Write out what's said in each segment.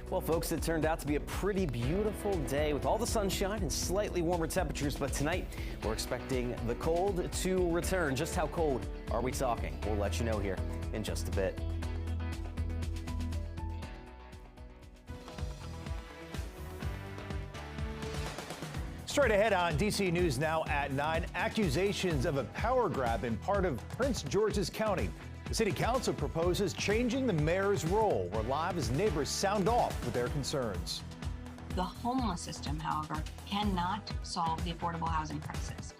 Well, folks, it turned out to be a pretty beautiful day with all the sunshine and slightly warmer temperatures. But tonight, we're expecting the cold to return. Just how cold are we talking? We'll let you know here in just a bit. Straight ahead on DC News Now at 9, accusations of a power grab in part of Prince George's County. The city council proposes changing the mayor's role. We're live as neighbors sound off with their concerns. The homeless system, however, cannot solve the affordable housing crisis.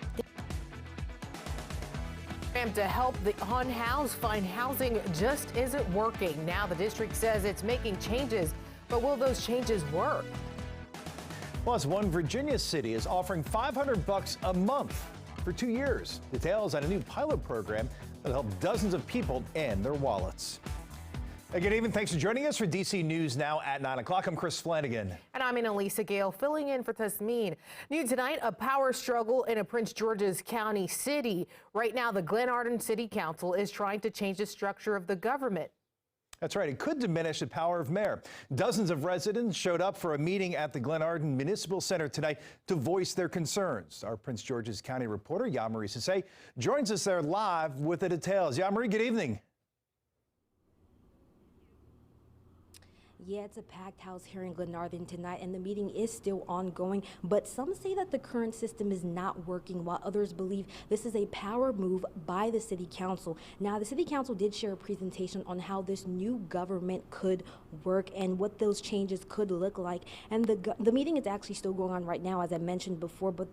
To help the unhoused find housing just isn't working. Now the district says it's making changes, but will those changes work? Plus, one Virginia city is offering $500 a month for 2 years. Details on a new pilot program that'll help dozens of people and their wallets. Hey, good evening. Thanks for joining us for DC News Now at 9 o'clock. I'm Chris Flanagan. And I'm Annalisa Gale, filling in for Tasmin. New tonight, a power struggle in a Prince George's County city. Right now, the Glenarden City Council is trying to change the structure of the government. That's right. It could diminish the power of mayor. Dozens of residents showed up for a meeting at the Glenarden Municipal Center tonight to voice their concerns. Our Prince George's County reporter, Yamari Sase, joins us there live with the details. Yamari, good evening. Yeah, it's a packed house here in Glenarden tonight, and the meeting is still ongoing. But some say that the current system is not working, while others believe this is a power move by the city council. Now, the city council did share a presentation on how this new government could work and what those changes could look like. And the meeting is actually still going on right now, as I mentioned before. But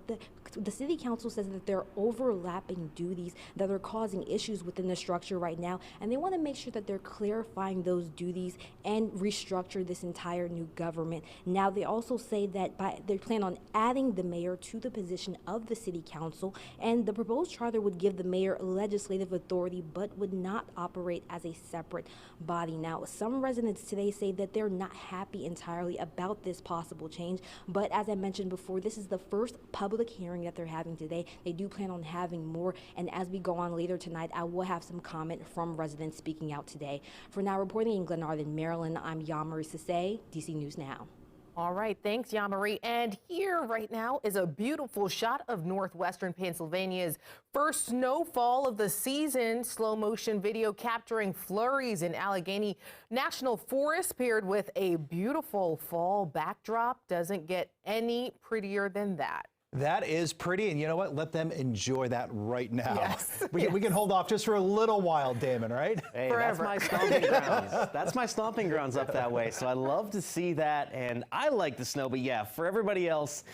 the city council says that there are overlapping duties that are causing issues within the structure right now, and they want to make sure that they're clarifying those duties and restructuring this entire new government. Now, they also say that they plan on adding the mayor to the position of the city council, and the proposed charter would give the mayor legislative authority but would not operate as a separate body. Now, some residents today say that they're not happy entirely about this possible change, but as I mentioned before, this is the first public hearing that they're having today. They do plan on having more, and as we go on later tonight, I will have some comment from residents speaking out today. For now, reporting in Glenarden, Maryland, I'm Yamari Sase, DC News Now. All right, thanks, Yamari. And here right now is a beautiful shot of northwestern Pennsylvania's first snowfall of the season. Slow motion video capturing flurries in Allegheny National Forest paired with a beautiful fall backdrop. Doesn't get any prettier than that. That is pretty, and you know what? Let them enjoy that right now. Yes. We can hold off just for a little while, Damon, right? Hey, Forever. that's my stomping grounds. That's my stomping grounds up that way. So I love to see that, and I like the snow. But yeah, for everybody else,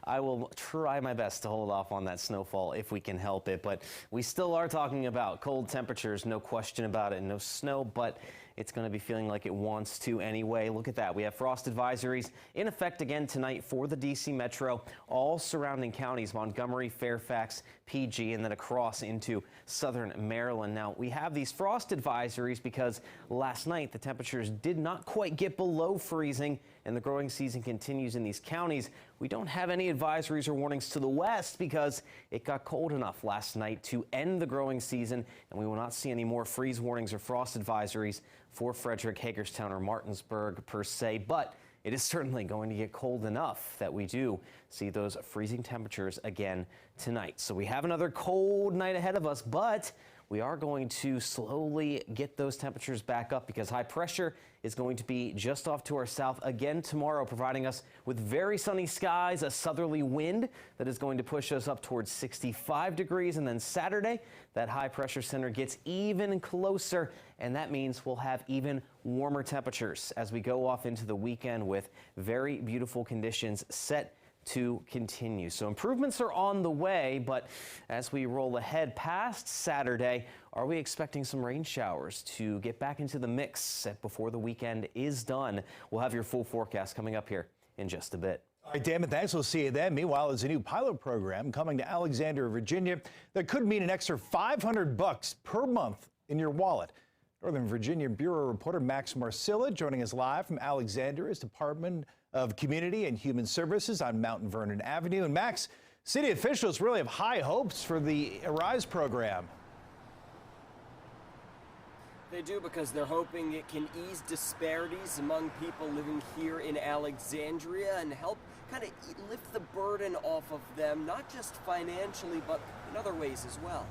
I will try my best to hold off on that snowfall if we can help it. But we still are talking about cold temperatures, no question about it. No snow, but it's going to be feeling like it wants to anyway. Look at that. We have frost advisories in effect again tonight for the DC Metro, all surrounding counties, Montgomery, Fairfax, PG, and then across into southern Maryland. Now, we have these frost advisories because last night the temperatures did not quite get below freezing, and the growing season continues in these counties. We don't have any advisories or warnings to the west because it got cold enough last night to end the growing season, and we will not see any more freeze warnings or frost advisories for Frederick, Hagerstown, or Martinsburg per se, but it is certainly going to get cold enough that we do see those freezing temperatures again tonight. So we have another cold night ahead of us, but we are going to slowly get those temperatures back up because high pressure is going to be just off to our south again tomorrow, providing us with very sunny skies, a southerly wind that is going to push us up towards 65 degrees. And then Saturday, that high pressure center gets even closer, and that means we'll have even warmer temperatures as we go off into the weekend with very beautiful conditions set to continue. So improvements are on the way, but as we roll ahead past Saturday, are we expecting some rain showers to get back into the mix before the weekend is done? We'll have your full forecast coming up here in just a bit. All right, Damon, thanks. We'll see you then. Meanwhile, there's a new pilot program coming to Alexandria, Virginia that could mean an extra $500 per month in your wallet. Northern Virginia Bureau reporter Max Marcilla joining us live from Alexandria's Department of Community and Human Services on Mount Vernon Avenue. And Max, city officials really have high hopes for the Arise program. They do, because they're hoping it can ease disparities among people living here in Alexandria and help kind of lift the burden off of them, not just financially, but in other ways as well.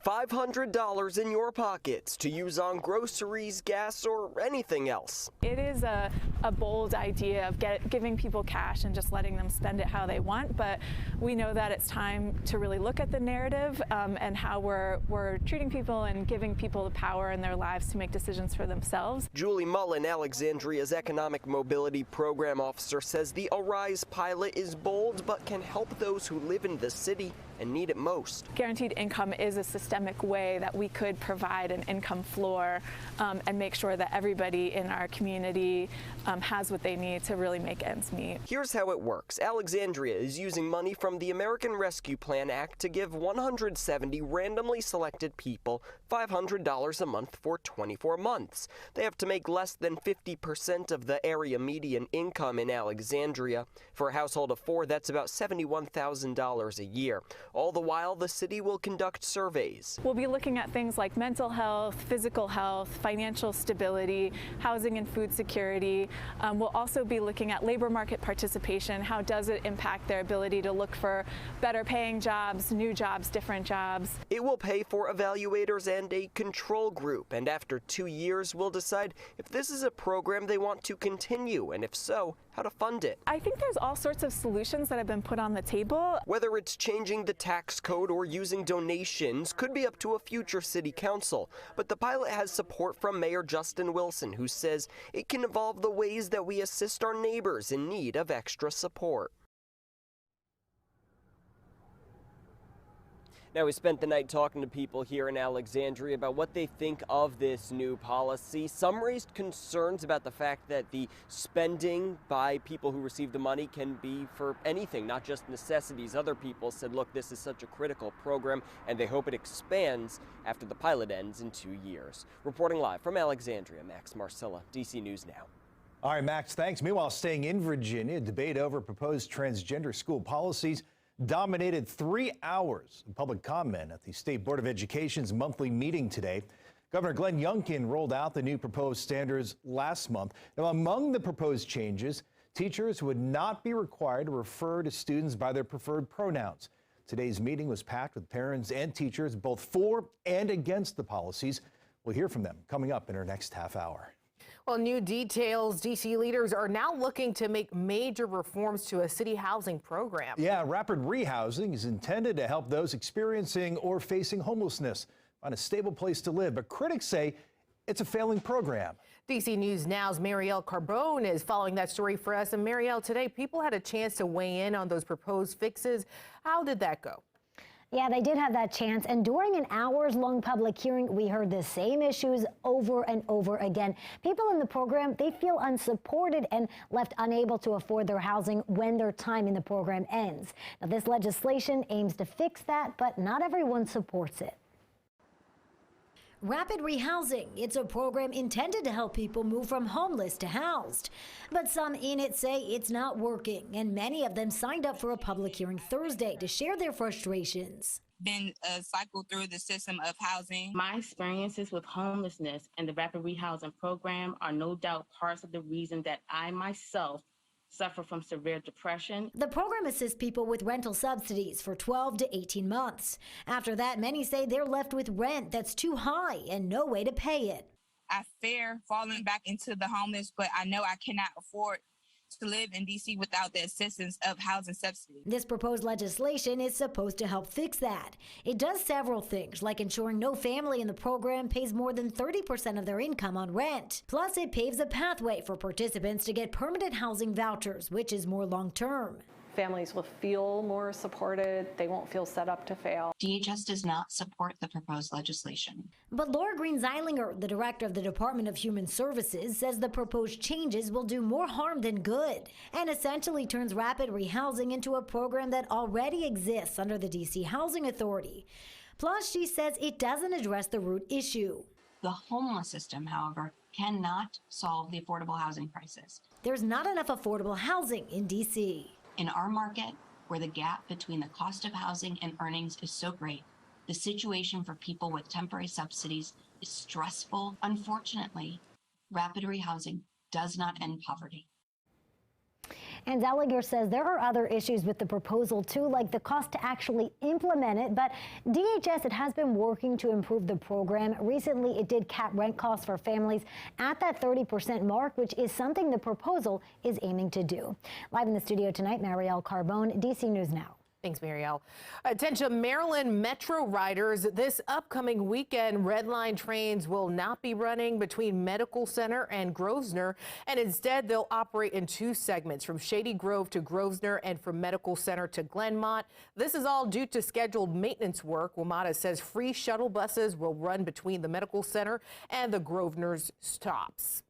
$500 in your pockets to use on groceries, gas, or anything else. It is a bold idea of giving people cash and just letting them spend it how they want, but we know that it's time to really look at the narrative and how we're treating people and giving people the power in their lives to make decisions for themselves. Julie Mullen, Alexandria's Economic Mobility Program Officer, says the Arise pilot is bold but can help those who live in the city and need it most. Guaranteed income is a systemic way that we could provide an income floor and make sure that everybody in our community has what they need to really make ends meet. Here's how it works. Alexandria is using money from the American Rescue Plan Act to give 170 randomly selected people $500 a month for 24 months. They have to make less than 50% of the area median income in Alexandria. For a household of 4, that's about $71,000 a year. All the while, the city will conduct surveys. We'll be looking at things like mental health, physical health, financial stability, housing and food security. We'll also be looking at labor market participation. How does it impact their ability to look for better paying jobs, new jobs, different jobs? It will pay for evaluators and a control group, and after 2 years, we'll decide if this is a program they want to continue, and if so, how to fund it. I think there's all sorts of solutions that have been put on the table. Whether it's changing the tax code or using donations could be up to a future city council, but the pilot has support from Mayor Justin Wilson, who says it can involve the ways that we assist our neighbors in need of extra support. Now, we spent the night talking to people here in Alexandria about what they think of this new policy. Some raised concerns about the fact that the spending by people who receive the money can be for anything, not just necessities. Other people said, look, this is such a critical program, and they hope it expands after the pilot ends in 2 years. Reporting live from Alexandria, Max Marcilla, DC News Now. All right, Max, thanks. Meanwhile, staying in Virginia, debate over proposed transgender school policies dominated 3 hours of public comment at the State Board of Education's monthly meeting today. Governor Glenn Youngkin rolled out the new proposed standards last month. Now, among the proposed changes, teachers would not be required to refer to students by their preferred pronouns. Today's meeting was packed with parents and teachers, both for and against the policies. We'll hear from them coming up in our next half hour. Well, new details. D.C. leaders are now looking to make major reforms to a city housing program. Yeah, rapid rehousing is intended to help those experiencing or facing homelessness find a stable place to live. But critics say it's a failing program. DC News Now's Marielle Carbone is following that story for us. And Marielle, today people had a chance to weigh in on those proposed fixes. How did that go? Yeah, they did have that chance. And during an hours-long public hearing, we heard the same issues over and over again. People in the program, they feel unsupported and left unable to afford their housing when their time in the program ends. Now, this legislation aims to fix that, but not everyone supports it. Rapid rehousing. It's a program intended to help people move from homeless to housed. But some in it say it's not working, and many of them signed up for a public hearing Thursday to share their frustrations. Been cycled through the system of housing. My experiences with homelessness and the rapid rehousing program are no doubt parts of the reason that I myself suffer from severe depression. The program assists people with rental subsidies for 12 to 18 months. After that, many say they're left with rent that's too high and no way to pay it. I fear falling back into the homeless, but I know I cannot afford to live in D.C. without the assistance of housing subsidy. This proposed legislation is supposed to help fix that. It does several things, like ensuring no family in the program pays more than 30% of their income on rent. Plus, it paves a pathway for participants to get permanent housing vouchers, which is more long-term. Families will feel more supported. They won't feel set up to fail. DHS does not support the proposed legislation. But Laura Green-Zeilinger, the director of the Department of Human Services, says the proposed changes will do more harm than good and essentially turns rapid rehousing into a program that already exists under the D.C. Housing Authority. Plus, she says it doesn't address the root issue. The homeless system, however, cannot solve the affordable housing crisis. There's not enough affordable housing in D.C. In our market, where the gap between the cost of housing and earnings is so great, the situation for people with temporary subsidies is stressful. Unfortunately, rapid rehousing does not end poverty. And Zeliger says there are other issues with the proposal, too, like the cost to actually implement it. But DHS, it has been working to improve the program. Recently, it did cap rent costs for families at that 30% mark, which is something the proposal is aiming to do. Live in the studio tonight, Marielle Carbone, DC News Now. Thanks, Marielle. Attention, Maryland Metro riders. This upcoming weekend, Red Line trains will not be running between Medical Center and Grosvenor, and instead they'll operate in two segments, from Shady Grove to Grosvenor and from Medical Center to Glenmont. This is all due to scheduled maintenance work. WMATA says free shuttle buses will run between the Medical Center and the Grosvenor's stops.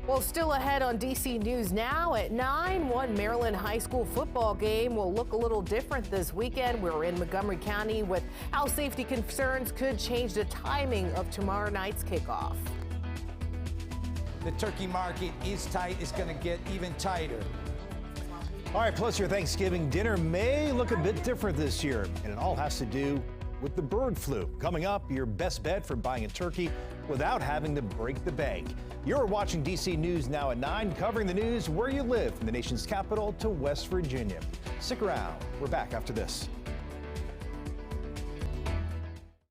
Well, still ahead on DC News Now at 9, one Maryland high school football game will look a little different this weekend. We're in Montgomery County with how safety concerns could change the timing of tomorrow night's kickoff. The turkey market is tight. It's going to get even tighter. All right, plus your Thanksgiving dinner may look a bit different this year, and it all has to do with the bird flu. Coming up, your best bet for buying a turkey without having to break the bank. You're watching DC News Now at 9, covering the news where you live, from the nation's capital to West Virginia. Stick around. We're back after this.